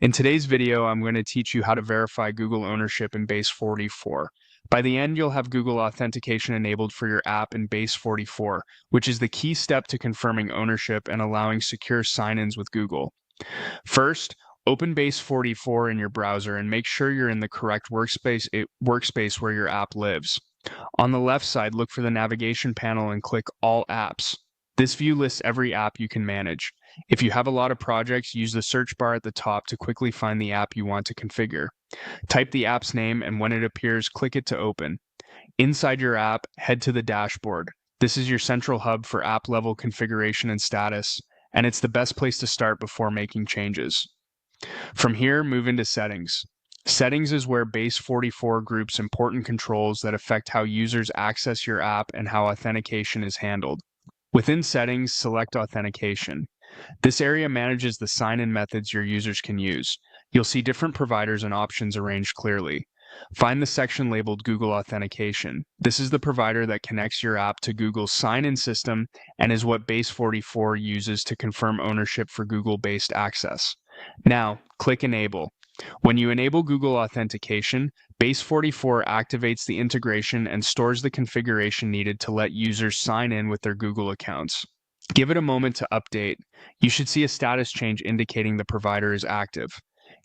In today's video, I'm going to teach you how to verify Google ownership in Base44. By the end, you'll have Google authentication enabled for your app in Base44, which is the key step to confirming ownership and allowing secure sign-ins with Google. First, open Base44 in your browser and make sure you're in the correct workspace where your app lives. On the left side, look for the navigation panel and click All Apps. This view lists every app you can manage. If you have a lot of projects, use the search bar at the top to quickly find the app you want to configure. Type the app's name, and when it appears, click it to open. Inside your app, head to the dashboard. This is your central hub for app-level configuration and status, and it's the best place to start before making changes. From here, move into Settings. Settings is where Base44 groups important controls that affect how users access your app and how authentication is handled. Within Settings, select Authentication. This area manages the sign-in methods your users can use. You'll see different providers and options arranged clearly. Find the section labeled Google Authentication. This is the provider that connects your app to Google's sign-in system and is what Base44 uses to confirm ownership for Google-based access. Now, click Enable. When you enable Google Authentication, Base44 activates the integration and stores the configuration needed to let users sign in with their Google accounts. Give it a moment to update. You should see a status change indicating the provider is active.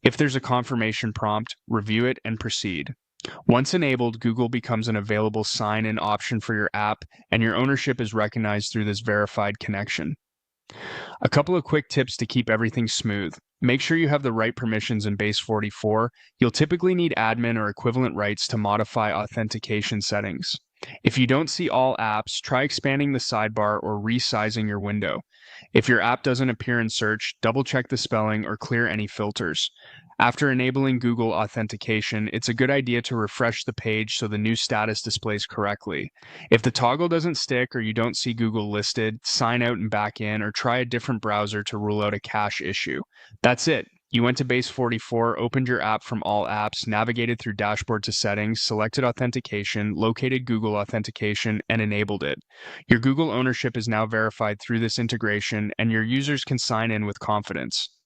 If there's a confirmation prompt, review it and proceed. Once enabled, Google becomes an available sign-in option for your app, and your ownership is recognized through this verified connection. A couple of quick tips to keep everything smooth. Make sure you have the right permissions in Base44. You'll typically need admin or equivalent rights to modify authentication settings. If you don't see all apps, try expanding the sidebar or resizing your window. If your app doesn't appear in search, double-check the spelling or clear any filters. After enabling Google Authentication, it's a good idea to refresh the page so the new status displays correctly. If the toggle doesn't stick or you don't see Google listed, sign out and back in or try a different browser to rule out a cache issue. That's it. You went to Base44, opened your app from All Apps, navigated through Dashboard to Settings, selected Authentication, located Google Authentication, and enabled it. Your Google ownership is now verified through this integration, and your users can sign in with confidence.